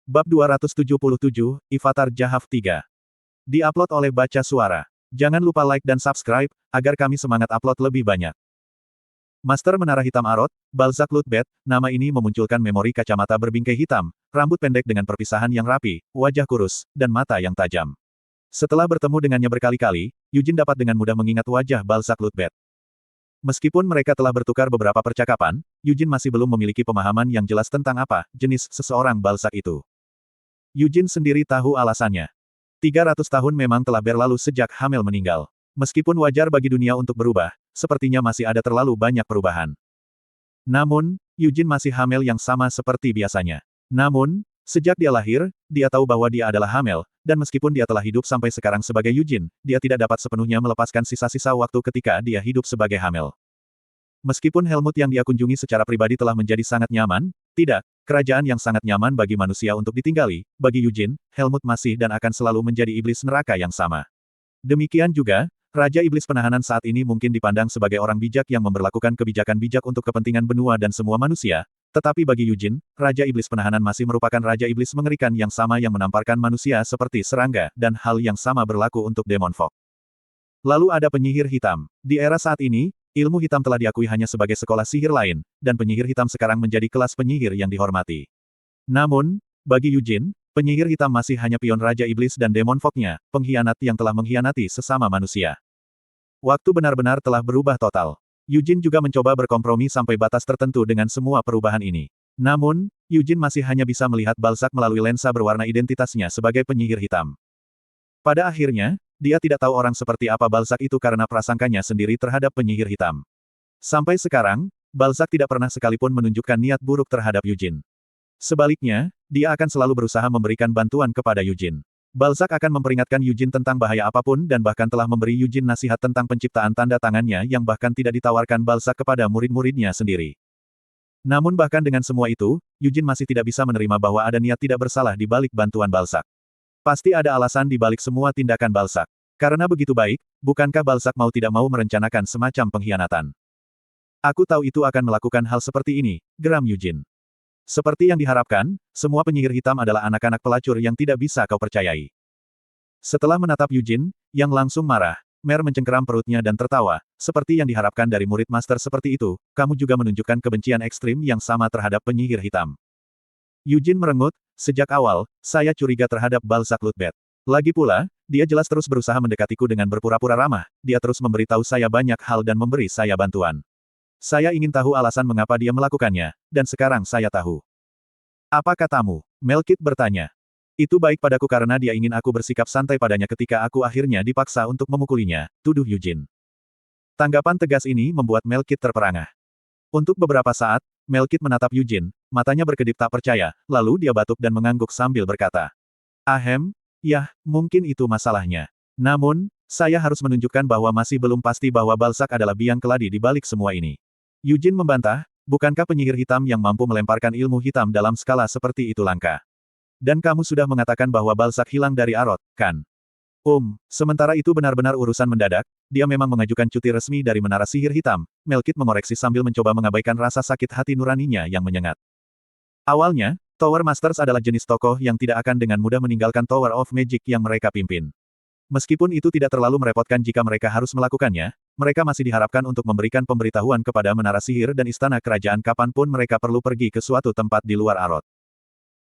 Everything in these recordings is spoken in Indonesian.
Bab 277, Ivatar Jahaf 3. Di-upload oleh Baca Suara. Jangan lupa like dan subscribe, agar kami semangat upload lebih banyak. Master Menara Hitam Arot, Balzac Lutbet, nama ini memunculkan memori kacamata berbingkai hitam, rambut pendek dengan perpisahan yang rapi, wajah kurus, dan mata yang tajam. Setelah bertemu dengannya berkali-kali, Eugene dapat dengan mudah mengingat wajah Balzac Lutbet. Meskipun mereka telah bertukar beberapa percakapan, Eugene masih belum memiliki pemahaman yang jelas tentang apa jenis seseorang Balzac itu. Eugene sendiri tahu alasannya. 300 tahun memang telah berlalu sejak Hamel meninggal. Meskipun wajar bagi dunia untuk berubah, sepertinya masih ada terlalu banyak perubahan. Namun, Eugene masih Hamel yang sama seperti biasanya. Namun, sejak dia lahir, dia tahu bahwa dia adalah Hamel, dan meskipun dia telah hidup sampai sekarang sebagai Eugene, dia tidak dapat sepenuhnya melepaskan sisa-sisa waktu ketika dia hidup sebagai Hamel. Meskipun Helmut yang dia kunjungi secara pribadi telah menjadi sangat nyaman, tidak, kerajaan yang sangat nyaman bagi manusia untuk ditinggali, bagi Eugene, Helmut masih dan akan selalu menjadi iblis neraka yang sama. Demikian juga, Raja Iblis Penahanan saat ini mungkin dipandang sebagai orang bijak yang memberlakukan kebijakan bijak untuk kepentingan benua dan semua manusia, tetapi bagi Eugene, Raja Iblis Penahanan masih merupakan Raja Iblis mengerikan yang sama yang menamparkan manusia seperti serangga, dan hal yang sama berlaku untuk Demon Fog. Lalu ada penyihir hitam. Di era saat ini, ilmu hitam telah diakui hanya sebagai sekolah sihir lain, dan penyihir hitam sekarang menjadi kelas penyihir yang dihormati. Namun, bagi Eugene, penyihir hitam masih hanya pion Raja Iblis dan Demon Fog-nya, pengkhianat yang telah mengkhianati sesama manusia. Waktu benar-benar telah berubah total. Eugene juga mencoba berkompromi sampai batas tertentu dengan semua perubahan ini. Namun, Eugene masih hanya bisa melihat Balzac melalui lensa berwarna identitasnya sebagai penyihir hitam. Pada akhirnya, dia tidak tahu orang seperti apa Balzac itu karena prasangkanya sendiri terhadap penyihir hitam. Sampai sekarang, Balzac tidak pernah sekalipun menunjukkan niat buruk terhadap Eugene. Sebaliknya, dia akan selalu berusaha memberikan bantuan kepada Eugene. Balzac akan memperingatkan Eugene tentang bahaya apapun dan bahkan telah memberi Eugene nasihat tentang penciptaan tanda tangannya yang bahkan tidak ditawarkan Balzac kepada murid-muridnya sendiri. Namun bahkan dengan semua itu, Eugene masih tidak bisa menerima bahwa ada niat tidak bersalah di balik bantuan Balzac. Pasti ada alasan di balik semua tindakan Balzac. Karena begitu baik, bukankah Balzac mau tidak mau merencanakan semacam pengkhianatan? Aku tahu itu akan melakukan hal seperti ini, geram Eugene. Seperti yang diharapkan, semua penyihir hitam adalah anak-anak pelacur yang tidak bisa kau percayai. Setelah menatap Eugene, yang langsung marah, Mer mencengkeram perutnya dan tertawa, seperti yang diharapkan dari murid master seperti itu, kamu juga menunjukkan kebencian ekstrim yang sama terhadap penyihir hitam. Eugene merengut, sejak awal, saya curiga terhadap Balzac Lutbet. Lagi pula, dia jelas terus berusaha mendekatiku dengan berpura-pura ramah, dia terus memberitahu saya banyak hal dan memberi saya bantuan. Saya ingin tahu alasan mengapa dia melakukannya, dan sekarang saya tahu. Apa katamu? Melkit bertanya. Itu baik padaku karena dia ingin aku bersikap santai padanya ketika aku akhirnya dipaksa untuk memukulinya, tuduh Eugene. Tanggapan tegas ini membuat Melkit terperangah. Untuk beberapa saat, Melkit menatap Eugene, matanya berkedip tak percaya, lalu dia batuk dan mengangguk sambil berkata. Ahem, yah, mungkin itu masalahnya. Namun, saya harus menunjukkan bahwa masih belum pasti bahwa Balzac adalah biang keladi di balik semua ini. Eugene membantah, bukankah penyihir hitam yang mampu melemparkan ilmu hitam dalam skala seperti itu langka? Dan kamu sudah mengatakan bahwa Balzac hilang dari Arot, kan? Sementara itu benar-benar urusan mendadak, dia memang mengajukan cuti resmi dari Menara Sihir Hitam, Melkit mengoreksi sambil mencoba mengabaikan rasa sakit hati nuraninya yang menyengat. Awalnya, Tower Masters adalah jenis tokoh yang tidak akan dengan mudah meninggalkan Tower of Magic yang mereka pimpin. Meskipun itu tidak terlalu merepotkan jika mereka harus melakukannya, mereka masih diharapkan untuk memberikan pemberitahuan kepada Menara Sihir dan Istana Kerajaan kapanpun mereka perlu pergi ke suatu tempat di luar Arot.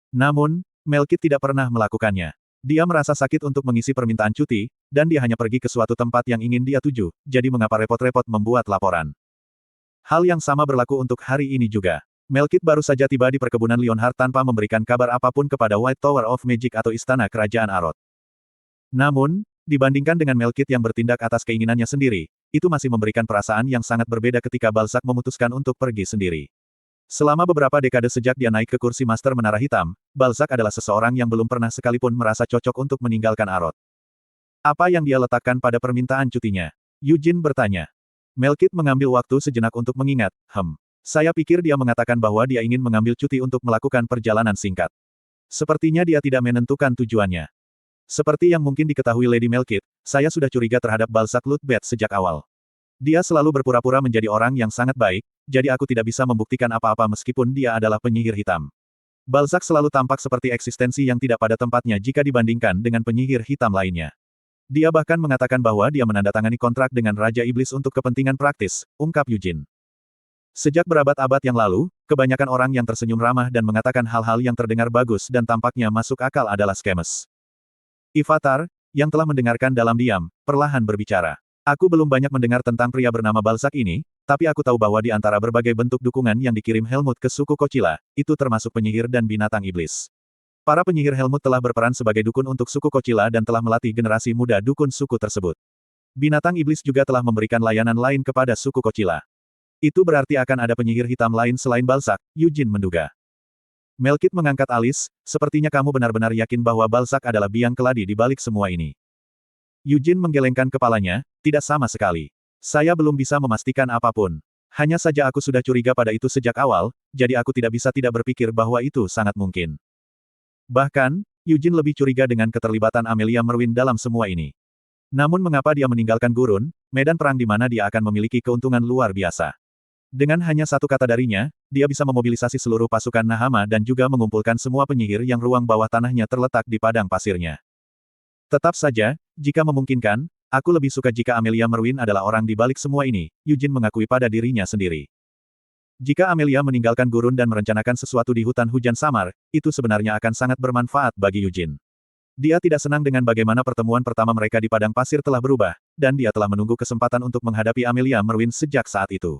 Namun, Melkit tidak pernah melakukannya. Dia merasa sakit untuk mengisi permintaan cuti, dan dia hanya pergi ke suatu tempat yang ingin dia tuju, jadi mengapa repot-repot membuat laporan. Hal yang sama berlaku untuk hari ini juga. Melkit baru saja tiba di perkebunan Leonhard tanpa memberikan kabar apapun kepada White Tower of Magic atau Istana Kerajaan Arot. Namun, dibandingkan dengan Melkit yang bertindak atas keinginannya sendiri, itu masih memberikan perasaan yang sangat berbeda ketika Balzac memutuskan untuk pergi sendiri. Selama beberapa dekade sejak dia naik ke kursi Master Menara Hitam, Balzac adalah seseorang yang belum pernah sekalipun merasa cocok untuk meninggalkan Arot. Apa yang dia letakkan pada permintaan cutinya? Eugene bertanya. Melkit mengambil waktu sejenak untuk mengingat, saya pikir dia mengatakan bahwa dia ingin mengambil cuti untuk melakukan perjalanan singkat. Sepertinya dia tidak menentukan tujuannya. Seperti yang mungkin diketahui Lady Melkit, saya sudah curiga terhadap Balzac Lutbet sejak awal. Dia selalu berpura-pura menjadi orang yang sangat baik, jadi aku tidak bisa membuktikan apa-apa meskipun dia adalah penyihir hitam. Balzac selalu tampak seperti eksistensi yang tidak pada tempatnya jika dibandingkan dengan penyihir hitam lainnya. Dia bahkan mengatakan bahwa dia menandatangani kontrak dengan Raja Iblis untuk kepentingan praktis, ungkap Eugene. Sejak berabad-abad yang lalu, kebanyakan orang yang tersenyum ramah dan mengatakan hal-hal yang terdengar bagus dan tampaknya masuk akal adalah skemes. Ivatar, yang telah mendengarkan dalam diam, perlahan berbicara. Aku belum banyak mendengar tentang pria bernama Balzac ini, tapi aku tahu bahwa di antara berbagai bentuk dukungan yang dikirim Helmut ke suku Kocila, itu termasuk penyihir dan binatang iblis. Para penyihir Helmut telah berperan sebagai dukun untuk suku Kocila dan telah melatih generasi muda dukun suku tersebut. Binatang iblis juga telah memberikan layanan lain kepada suku Kocila. Itu berarti akan ada penyihir hitam lain selain Balzac, Eugene menduga. Melkit mengangkat alis, sepertinya kamu benar-benar yakin bahwa Balzac adalah biang keladi di balik semua ini. Eugene menggelengkan kepalanya, tidak sama sekali. Saya belum bisa memastikan apapun. Hanya saja aku sudah curiga pada itu sejak awal, jadi aku tidak bisa tidak berpikir bahwa itu sangat mungkin. Bahkan, Eugene lebih curiga dengan keterlibatan Amelia Merwin dalam semua ini. Namun mengapa dia meninggalkan gurun, medan perang di mana dia akan memiliki keuntungan luar biasa. Dengan hanya satu kata darinya, dia bisa memobilisasi seluruh pasukan Nahama dan juga mengumpulkan semua penyihir yang ruang bawah tanahnya terletak di padang pasirnya. Tetap saja, jika memungkinkan, aku lebih suka jika Amelia Merwin adalah orang di balik semua ini, Eugene mengakui pada dirinya sendiri. Jika Amelia meninggalkan gurun dan merencanakan sesuatu di hutan hujan samar, itu sebenarnya akan sangat bermanfaat bagi Eugene. Dia tidak senang dengan bagaimana pertemuan pertama mereka di padang pasir telah berubah, dan dia telah menunggu kesempatan untuk menghadapi Amelia Merwin sejak saat itu.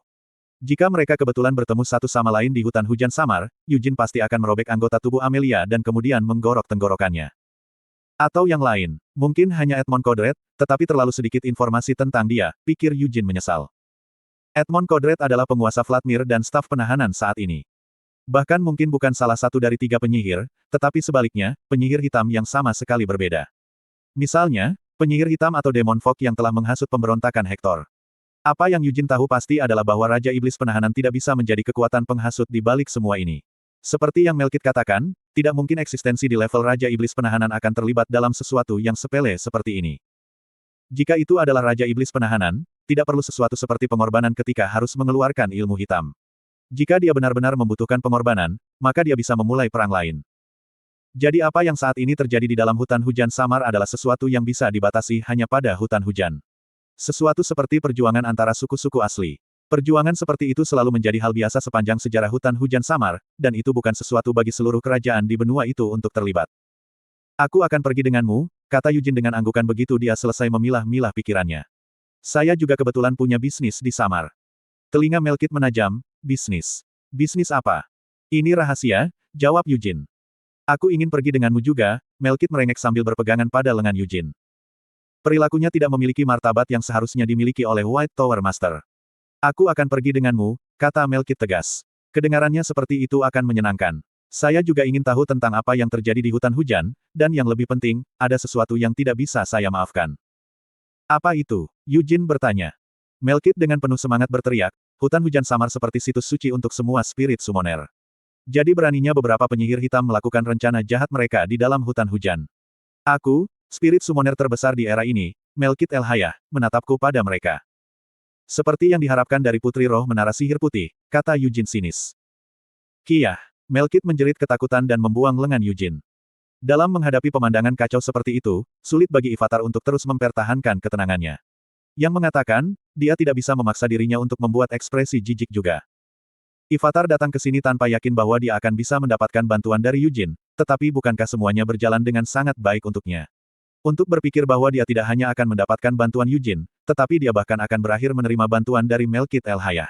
Jika mereka kebetulan bertemu satu sama lain di hutan hujan samar, Eugene pasti akan merobek anggota tubuh Amelia dan kemudian menggorok tenggorokannya. Atau yang lain, mungkin hanya Edmond Kodret, tetapi terlalu sedikit informasi tentang dia, pikir Eugene menyesal. Edmond Kodret adalah penguasa Vladimir dan staf penahanan saat ini. Bahkan mungkin bukan salah satu dari 3 penyihir, tetapi sebaliknya, penyihir hitam yang sama sekali berbeda. Misalnya, penyihir hitam atau Demon Fog yang telah menghasut pemberontakan Hector. Apa yang Eugene tahu pasti adalah bahwa Raja Iblis Penahanan tidak bisa menjadi kekuatan penghasut di balik semua ini. Seperti yang Melkit katakan, tidak mungkin eksistensi di level Raja Iblis Penahanan akan terlibat dalam sesuatu yang sepele seperti ini. Jika itu adalah Raja Iblis Penahanan, tidak perlu sesuatu seperti pengorbanan ketika harus mengeluarkan ilmu hitam. Jika dia benar-benar membutuhkan pengorbanan, maka dia bisa memulai perang lain. Jadi apa yang saat ini terjadi di dalam hutan hujan samar adalah sesuatu yang bisa dibatasi hanya pada hutan hujan. Sesuatu seperti perjuangan antara suku-suku asli. Perjuangan seperti itu selalu menjadi hal biasa sepanjang sejarah hutan hujan samar, dan itu bukan sesuatu bagi seluruh kerajaan di benua itu untuk terlibat. Aku akan pergi denganmu, kata Eugene dengan anggukan begitu dia selesai memilah-milah pikirannya. Saya juga kebetulan punya bisnis di Samar. Telinga Melkit menajam, bisnis. Bisnis apa? Ini rahasia, jawab Eugene. Aku ingin pergi denganmu juga, Melkit merengek sambil berpegangan pada lengan Eugene. Perilakunya tidak memiliki martabat yang seharusnya dimiliki oleh White Tower Master. Aku akan pergi denganmu, kata Melkit tegas. Kedengarannya seperti itu akan menyenangkan. Saya juga ingin tahu tentang apa yang terjadi di hutan hujan, dan yang lebih penting, ada sesuatu yang tidak bisa saya maafkan. Apa itu? Eugene bertanya. Melkit dengan penuh semangat berteriak, hutan hujan samar seperti situs suci untuk semua spirit summoner. Jadi beraninya beberapa penyihir hitam melakukan rencana jahat mereka di dalam hutan hujan. Aku, spirit summoner terbesar di era ini, Melkit El-Hayah, menatapku pada mereka. Seperti yang diharapkan dari Putri Roh Menara Sihir Putih, kata Eugene sinis. Kiyah, Melkit menjerit ketakutan dan membuang lengan Eugene. Dalam menghadapi pemandangan kacau seperti itu, sulit bagi Ivatar untuk terus mempertahankan ketenangannya. Yang mengatakan, dia tidak bisa memaksa dirinya untuk membuat ekspresi jijik juga. Ivatar datang ke sini tanpa yakin bahwa dia akan bisa mendapatkan bantuan dari Eugene, tetapi bukankah semuanya berjalan dengan sangat baik untuknya? Untuk berpikir bahwa dia tidak hanya akan mendapatkan bantuan Eugene, tetapi dia bahkan akan berakhir menerima bantuan dari Melkit El-Hayah.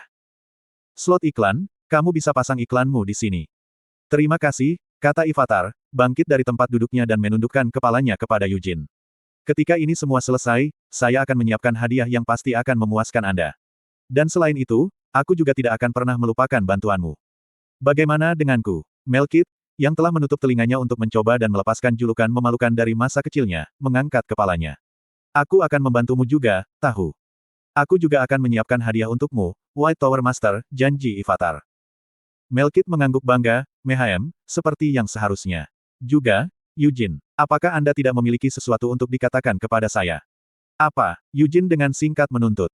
Slot iklan, kamu bisa pasang iklanmu di sini. Terima kasih, kata Ivatar, bangkit dari tempat duduknya dan menundukkan kepalanya kepada Eugene. Ketika ini semua selesai, saya akan menyiapkan hadiah yang pasti akan memuaskan Anda. Dan selain itu, aku juga tidak akan pernah melupakan bantuanmu. Bagaimana denganku? Melkit, yang telah menutup telinganya untuk mencoba dan melepaskan julukan memalukan dari masa kecilnya, mengangkat kepalanya. Aku akan membantumu juga, tahu. Aku juga akan menyiapkan hadiah untukmu, White Tower Master, janji Ivatar. Melkit mengangguk bangga, Mehaem, seperti yang seharusnya. Juga, Eugene, apakah Anda tidak memiliki sesuatu untuk dikatakan kepada saya? Apa? Eugene dengan singkat menuntut.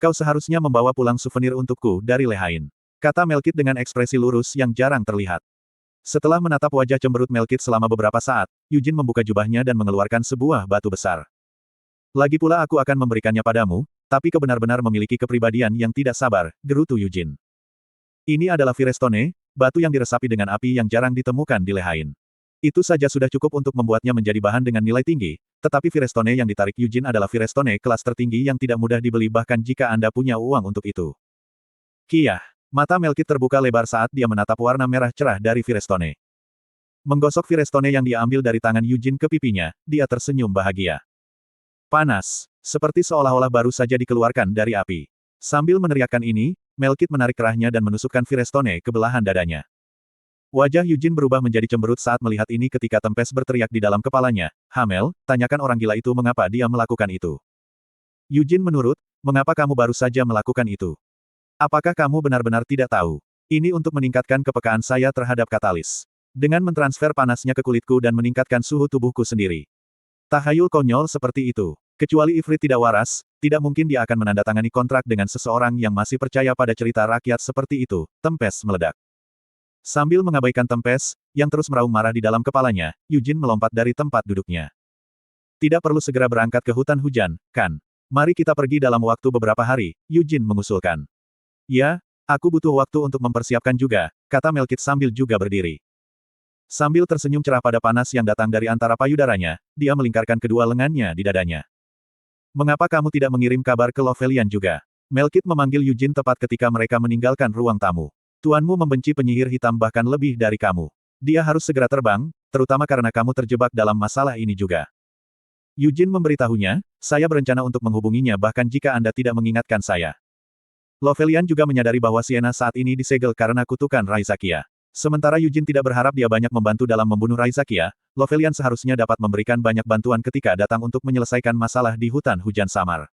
Kau seharusnya membawa pulang souvenir untukku dari Lehain. Kata Melkit dengan ekspresi lurus yang jarang terlihat. Setelah menatap wajah cemberut Melkit selama beberapa saat, Yujin membuka jubahnya dan mengeluarkan sebuah batu besar. Lagi pula aku akan memberikannya padamu, tapi kau benar-benar memiliki kepribadian yang tidak sabar, gerutu Yujin. Ini adalah Firestone, batu yang diresapi dengan api yang jarang ditemukan di Lehain. Itu saja sudah cukup untuk membuatnya menjadi bahan dengan nilai tinggi, tetapi Firestone yang ditarik Yujin adalah Firestone kelas tertinggi yang tidak mudah dibeli bahkan jika Anda punya uang untuk itu. Kiyah. Mata Melkit terbuka lebar saat dia menatap warna merah cerah dari Firestone. Menggosok Firestone yang dia ambil dari tangan Yujin ke pipinya, dia tersenyum bahagia. Panas, seperti seolah-olah baru saja dikeluarkan dari api. Sambil meneriakkan ini, Melkit menarik kerahnya dan menusukkan Firestone ke belahan dadanya. Wajah Yujin berubah menjadi cemberut saat melihat ini ketika Tempest berteriak di dalam kepalanya, Hamel, tanyakan orang gila itu mengapa dia melakukan itu. Yujin menurut, mengapa kamu baru saja melakukan itu? Apakah kamu benar-benar tidak tahu? Ini untuk meningkatkan kepekaan saya terhadap katalis. Dengan mentransfer panasnya ke kulitku dan meningkatkan suhu tubuhku sendiri. Tahayul konyol seperti itu. Kecuali Ifrit tidak waras, tidak mungkin dia akan menandatangani kontrak dengan seseorang yang masih percaya pada cerita rakyat seperti itu. Tempest meledak. Sambil mengabaikan Tempest, yang terus meraung marah di dalam kepalanya, Yujin melompat dari tempat duduknya. Tidak perlu segera berangkat ke hutan hujan, kan? Mari kita pergi dalam waktu beberapa hari, Yujin mengusulkan. Ya, aku butuh waktu untuk mempersiapkan juga, kata Melkit sambil juga berdiri. Sambil tersenyum cerah pada panas yang datang dari antara payudaranya, dia melingkarkan kedua lengannya di dadanya. Mengapa kamu tidak mengirim kabar ke Lovelian juga? Melkit memanggil Yujin tepat ketika mereka meninggalkan ruang tamu. Tuanmu membenci penyihir hitam bahkan lebih dari kamu. Dia harus segera terbang, terutama karena kamu terjebak dalam masalah ini juga. Yujin memberitahunya, saya berencana untuk menghubunginya bahkan jika Anda tidak mengingatkan saya. Lovelian juga menyadari bahwa Sienna saat ini disegel karena kutukan Raizakia. Sementara Yujin tidak berharap dia banyak membantu dalam membunuh Raizakia, Lovelian seharusnya dapat memberikan banyak bantuan ketika datang untuk menyelesaikan masalah di hutan hujan samar.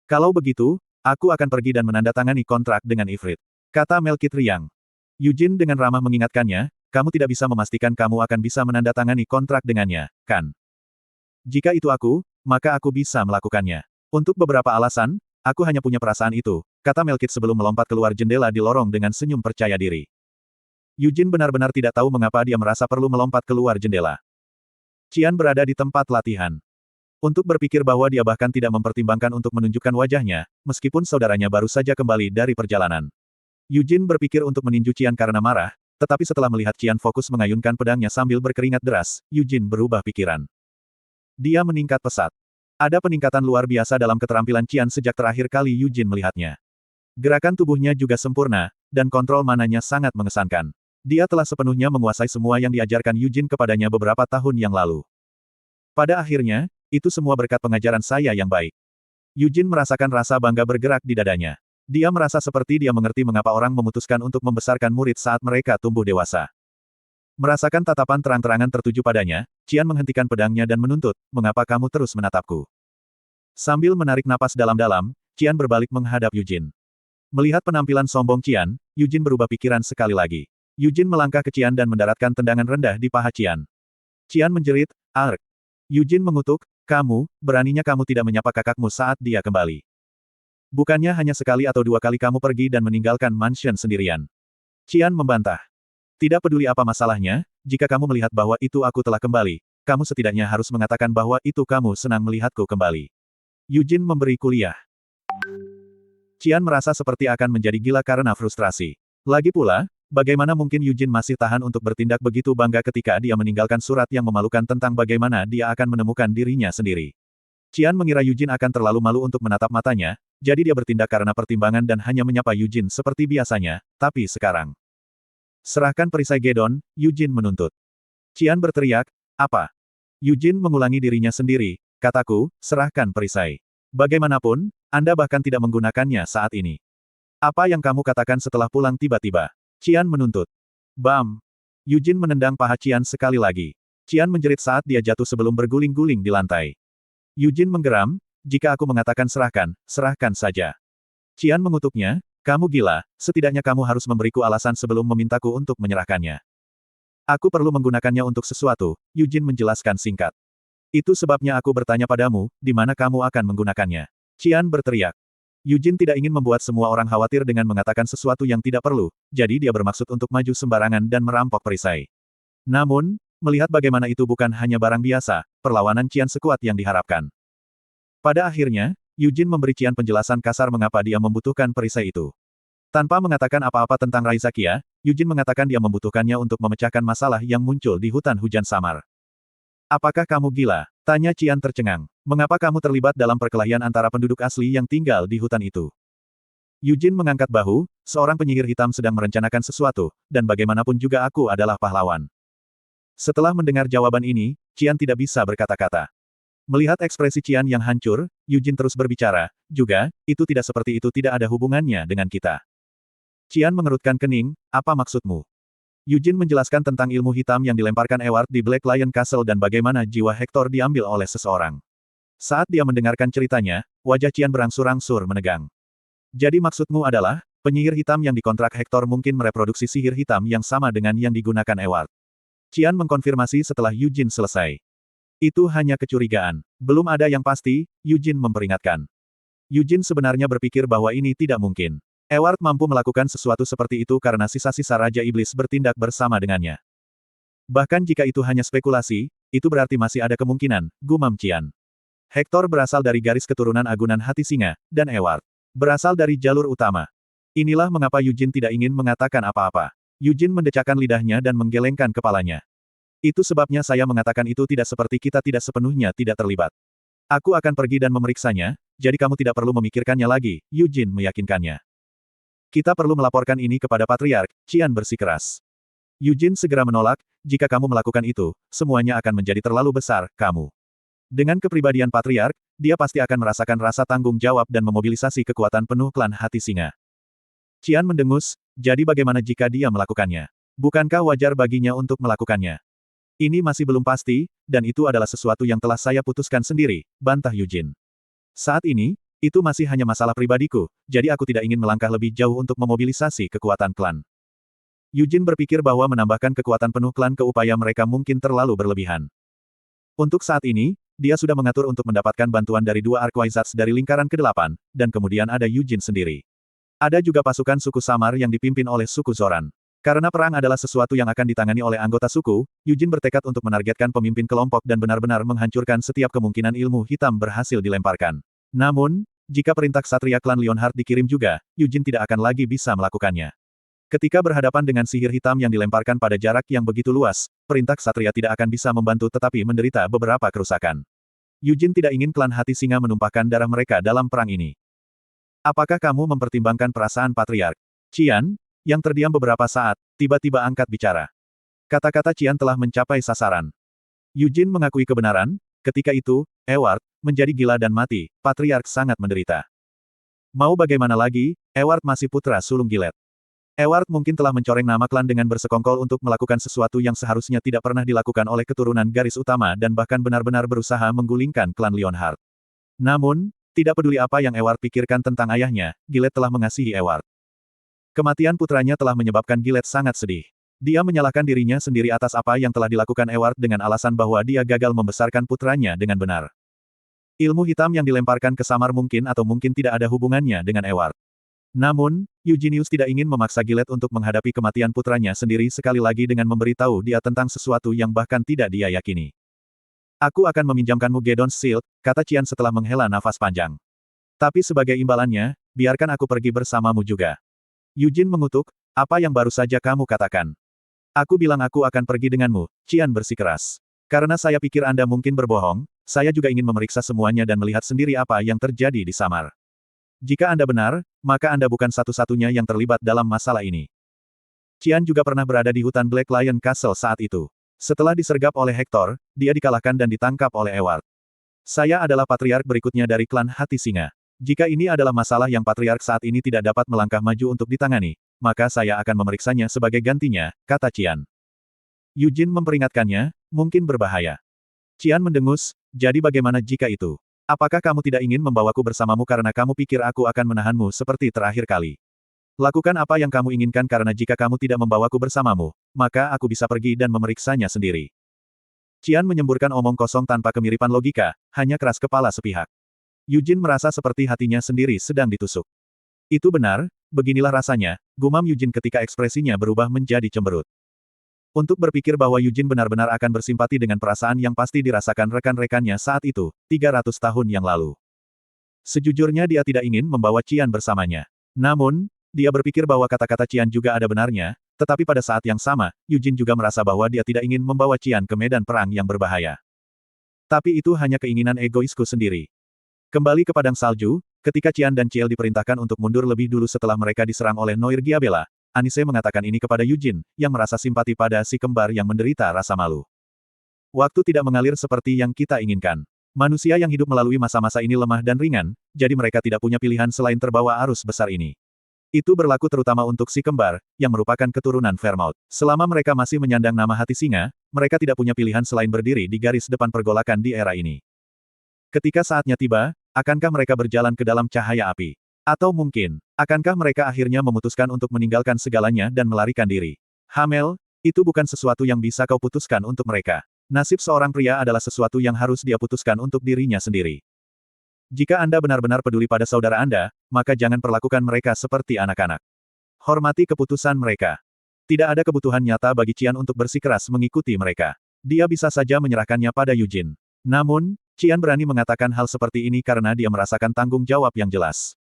Kalau begitu, aku akan pergi dan menandatangani kontrak dengan Ifrit, kata Melkit riang. Yujin dengan ramah mengingatkannya, kamu tidak bisa memastikan kamu akan bisa menandatangani kontrak dengannya, kan? Jika itu aku, maka aku bisa melakukannya. Untuk beberapa alasan, aku hanya punya perasaan itu, kata Melkit sebelum melompat keluar jendela di lorong dengan senyum percaya diri. Yujin benar-benar tidak tahu mengapa dia merasa perlu melompat keluar jendela. Qian berada di tempat latihan. Untuk berpikir bahwa dia bahkan tidak mempertimbangkan untuk menunjukkan wajahnya, meskipun saudaranya baru saja kembali dari perjalanan. Yujin berpikir untuk meninju Qian karena marah, tetapi setelah melihat Qian fokus mengayunkan pedangnya sambil berkeringat deras, Yujin berubah pikiran. Dia meningkat pesat. Ada peningkatan luar biasa dalam keterampilan Qian sejak terakhir kali Yujin melihatnya. Gerakan tubuhnya juga sempurna, dan kontrol mananya sangat mengesankan. Dia telah sepenuhnya menguasai semua yang diajarkan Yujin kepadanya beberapa tahun yang lalu. Pada akhirnya, itu semua berkat pengajaran saya yang baik. Yujin merasakan rasa bangga bergerak di dadanya. Dia merasa seperti dia mengerti mengapa orang memutuskan untuk membesarkan murid saat mereka tumbuh dewasa. Merasakan tatapan terang-terangan tertuju padanya, Qian menghentikan pedangnya dan menuntut, mengapa kamu terus menatapku? Sambil menarik napas dalam-dalam, Qian berbalik menghadap Yujin. Melihat penampilan sombong Qian, Yujin berubah pikiran sekali lagi. Yujin melangkah ke Qian dan mendaratkan tendangan rendah di paha Qian. Qian menjerit, "Ark!" Yujin mengutuk, "Kamu, beraninya kamu tidak menyapa kakakmu saat dia kembali. Bukannya hanya sekali atau dua kali kamu pergi dan meninggalkan mansion sendirian." Qian membantah. "Tidak peduli apa masalahnya, jika kamu melihat bahwa itu aku telah kembali, kamu setidaknya harus mengatakan bahwa itu kamu senang melihatku kembali." Yujin memberi kuliah. Qian merasa seperti akan menjadi gila karena frustrasi. Lagi pula, bagaimana mungkin Yujin masih tahan untuk bertindak begitu bangga ketika dia meninggalkan surat yang memalukan tentang bagaimana dia akan menemukan dirinya sendiri. Qian mengira Yujin akan terlalu malu untuk menatap matanya, jadi dia bertindak karena pertimbangan dan hanya menyapa Yujin seperti biasanya, tapi sekarang. "Serahkan perisai Gedon," Yujin menuntut. Qian berteriak, "Apa?" Yujin mengulangi dirinya sendiri, "Kataku, serahkan perisai. Bagaimanapun, Anda bahkan tidak menggunakannya saat ini. Apa yang kamu katakan setelah pulang tiba-tiba?" Qian menuntut. Bam! Yujin menendang paha Qian sekali lagi. Qian menjerit saat dia jatuh sebelum berguling-guling di lantai. Yujin menggeram, "Jika aku mengatakan serahkan, serahkan saja." Qian mengutuknya, "Kamu gila, setidaknya kamu harus memberiku alasan sebelum memintaku untuk menyerahkannya." "Aku perlu menggunakannya untuk sesuatu," Yujin menjelaskan singkat. "Itu sebabnya aku bertanya padamu, di mana kamu akan menggunakannya." Qian berteriak. Yujin tidak ingin membuat semua orang khawatir dengan mengatakan sesuatu yang tidak perlu, jadi dia bermaksud untuk maju sembarangan dan merampok perisai. Namun, melihat bagaimana itu bukan hanya barang biasa, perlawanan Qian sekuat yang diharapkan. Pada akhirnya, Yujin memberi Qian penjelasan kasar mengapa dia membutuhkan perisai itu. Tanpa mengatakan apa-apa tentang Raizakia, Yujin mengatakan dia membutuhkannya untuk memecahkan masalah yang muncul di hutan hujan samar. Apakah kamu gila? Tanya Qian tercengang. Mengapa kamu terlibat dalam perkelahian antara penduduk asli yang tinggal di hutan itu? Yujin mengangkat bahu, seorang penyihir hitam sedang merencanakan sesuatu, dan bagaimanapun juga aku adalah pahlawan. Setelah mendengar jawaban ini, Qian tidak bisa berkata-kata. Melihat ekspresi Qian yang hancur, Yujin terus berbicara, juga, itu tidak seperti itu tidak ada hubungannya dengan kita. Qian mengerutkan kening, apa maksudmu? Yujin menjelaskan tentang ilmu hitam yang dilemparkan Eward di Black Lion Castle dan bagaimana jiwa Hector diambil oleh seseorang. Saat dia mendengarkan ceritanya, wajah Qian berangsur-angsur menegang. Jadi maksudmu adalah, penyihir hitam yang dikontrak Hector mungkin mereproduksi sihir hitam yang sama dengan yang digunakan Eward. Qian mengkonfirmasi setelah Yujin selesai. Itu hanya kecurigaan. Belum ada yang pasti, Yujin memperingatkan. Yujin sebenarnya berpikir bahwa ini tidak mungkin. Eward mampu melakukan sesuatu seperti itu karena sisa-sisa Raja Iblis bertindak bersama dengannya. Bahkan jika itu hanya spekulasi, itu berarti masih ada kemungkinan, gumam Qian. Hector berasal dari garis keturunan agunan hati singa, dan Eward berasal dari jalur utama. Inilah mengapa Yujin tidak ingin mengatakan apa-apa. Yujin mendecakkan lidahnya dan menggelengkan kepalanya. Itu sebabnya saya mengatakan itu tidak seperti kita tidak sepenuhnya tidak terlibat. Aku akan pergi dan memeriksanya, jadi kamu tidak perlu memikirkannya lagi, Yujin meyakinkannya. Kita perlu melaporkan ini kepada Patriark, Qian bersikeras. Yujin segera menolak, jika kamu melakukan itu, semuanya akan menjadi terlalu besar, kamu. Dengan kepribadian Patriark, dia pasti akan merasakan rasa tanggung jawab dan memobilisasi kekuatan penuh klan hati singa. Qian mendengus, jadi bagaimana jika dia melakukannya? Bukankah wajar baginya untuk melakukannya? Ini masih belum pasti, dan itu adalah sesuatu yang telah saya putuskan sendiri, bantah Yujin. Saat ini, itu masih hanya masalah pribadiku, jadi aku tidak ingin melangkah lebih jauh untuk memobilisasi kekuatan klan. Yujin berpikir bahwa menambahkan kekuatan penuh klan ke upaya mereka mungkin terlalu berlebihan. Untuk saat ini, dia sudah mengatur untuk mendapatkan bantuan dari dua Archwizards dari lingkaran ke-8, dan kemudian ada Yujin sendiri. Ada juga pasukan suku Samar yang dipimpin oleh suku Zoran. Karena perang adalah sesuatu yang akan ditangani oleh anggota suku, Yujin bertekad untuk menargetkan pemimpin kelompok dan benar-benar menghancurkan setiap kemungkinan ilmu hitam berhasil dilemparkan. Namun, jika perintah Ksatria klan Lionheart dikirim juga, Yujin tidak akan lagi bisa melakukannya. Ketika berhadapan dengan sihir hitam yang dilemparkan pada jarak yang begitu luas, perintah Ksatria tidak akan bisa membantu tetapi menderita beberapa kerusakan. Yujin tidak ingin klan hati singa menumpahkan darah mereka dalam perang ini. Apakah kamu mempertimbangkan perasaan Patriark? Qian, yang terdiam beberapa saat, tiba-tiba angkat bicara. Kata-kata Qian telah mencapai sasaran. Yujin mengakui kebenaran, ketika itu, Eward, menjadi gila dan mati, Patriark sangat menderita. Mau bagaimana lagi, Eward masih putra sulung Gilead. Eward mungkin telah mencoreng nama klan dengan bersekongkol untuk melakukan sesuatu yang seharusnya tidak pernah dilakukan oleh keturunan garis utama dan bahkan benar-benar berusaha menggulingkan klan Lionheart. Namun, tidak peduli apa yang Eward pikirkan tentang ayahnya, Gilead telah mengasihi Eward. Kematian putranya telah menyebabkan Gilead sangat sedih. Dia menyalahkan dirinya sendiri atas apa yang telah dilakukan Eward dengan alasan bahwa dia gagal membesarkan putranya dengan benar. Ilmu hitam yang dilemparkan ke Samar mungkin atau mungkin tidak ada hubungannya dengan Eward. Namun, Eugenius tidak ingin memaksa Gilead untuk menghadapi kematian putranya sendiri sekali lagi dengan memberitahu dia tentang sesuatu yang bahkan tidak dia yakini. Aku akan meminjamkanmu Gedon's Shield, kata Qian setelah menghela nafas panjang. Tapi sebagai imbalannya, biarkan aku pergi bersamamu juga. Yujin mengutuk, apa yang baru saja kamu katakan? Aku bilang aku akan pergi denganmu, Qian bersikeras. Karena saya pikir Anda mungkin berbohong, saya juga ingin memeriksa semuanya dan melihat sendiri apa yang terjadi di Samar. Jika Anda benar, maka Anda bukan satu-satunya yang terlibat dalam masalah ini. Qian juga pernah berada di hutan Black Lion Castle saat itu. Setelah disergap oleh Hector, dia dikalahkan dan ditangkap oleh Eward. Saya adalah patriark berikutnya dari klan Hati Singa. Jika ini adalah masalah yang patriark saat ini tidak dapat melangkah maju untuk ditangani, maka saya akan memeriksanya sebagai gantinya, kata Qian. Yujin memperingatkannya, mungkin berbahaya. Qian mendengus, jadi bagaimana jika itu? Apakah kamu tidak ingin membawaku bersamamu karena kamu pikir aku akan menahanmu seperti terakhir kali? Lakukan apa yang kamu inginkan karena jika kamu tidak membawaku bersamamu, maka aku bisa pergi dan memeriksanya sendiri. Qian menyemburkan omong kosong tanpa kemiripan logika, hanya keras kepala sepihak. Eugene merasa seperti hatinya sendiri sedang ditusuk. Itu benar, beginilah rasanya, gumam Eugene ketika ekspresinya berubah menjadi cemberut. Untuk berpikir bahwa Eugene benar-benar akan bersimpati dengan perasaan yang pasti dirasakan rekan-rekannya saat itu, 300 tahun yang lalu. Sejujurnya dia tidak ingin membawa Qian bersamanya. Namun, dia berpikir bahwa kata-kata Qian juga ada benarnya, tetapi pada saat yang sama, Eugene juga merasa bahwa dia tidak ingin membawa Qian ke medan perang yang berbahaya. Tapi itu hanya keinginan egoisku sendiri. Kembali ke padang salju, ketika Qian dan Ciel diperintahkan untuk mundur lebih dulu setelah mereka diserang oleh Noir Giabella, Anise mengatakan ini kepada Eugene, yang merasa simpati pada si kembar yang menderita rasa malu. Waktu tidak mengalir seperti yang kita inginkan. Manusia yang hidup melalui masa-masa ini lemah dan ringan, jadi mereka tidak punya pilihan selain terbawa arus besar ini. Itu berlaku terutama untuk si kembar, yang merupakan keturunan Vermouth. Selama mereka masih menyandang nama hati singa, mereka tidak punya pilihan selain berdiri di garis depan pergolakan di era ini. Ketika saatnya tiba, akankah mereka berjalan ke dalam cahaya api? Atau mungkin, akankah mereka akhirnya memutuskan untuk meninggalkan segalanya dan melarikan diri? Hamel, itu bukan sesuatu yang bisa kau putuskan untuk mereka. Nasib seorang pria adalah sesuatu yang harus dia putuskan untuk dirinya sendiri. Jika Anda benar-benar peduli pada saudara Anda, maka jangan perlakukan mereka seperti anak-anak. Hormati keputusan mereka. Tidak ada kebutuhan nyata bagi Qian untuk bersikeras mengikuti mereka. Dia bisa saja menyerahkannya pada Eugene. Namun, Qian berani mengatakan hal seperti ini karena dia merasakan tanggung jawab yang jelas.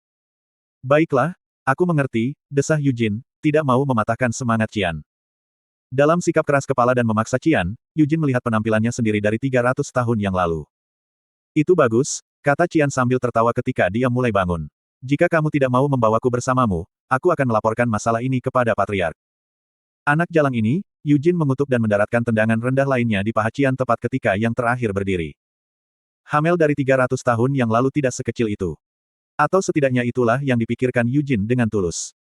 Baiklah, aku mengerti, desah Eugene, tidak mau mematahkan semangat Qian. Dalam sikap keras kepala dan memaksa Qian, Eugene melihat penampilannya sendiri dari 300 tahun yang lalu. Itu bagus, kata Qian sambil tertawa ketika dia mulai bangun. Jika kamu tidak mau membawaku bersamamu, aku akan melaporkan masalah ini kepada Patriark. Anak jalang ini, Eugene mengutuk dan mendaratkan tendangan rendah lainnya di paha Qian tepat ketika yang terakhir berdiri. Hamel dari 300 tahun yang lalu tidak sekecil itu. Atau setidaknya itulah yang dipikirkan Eugene dengan tulus.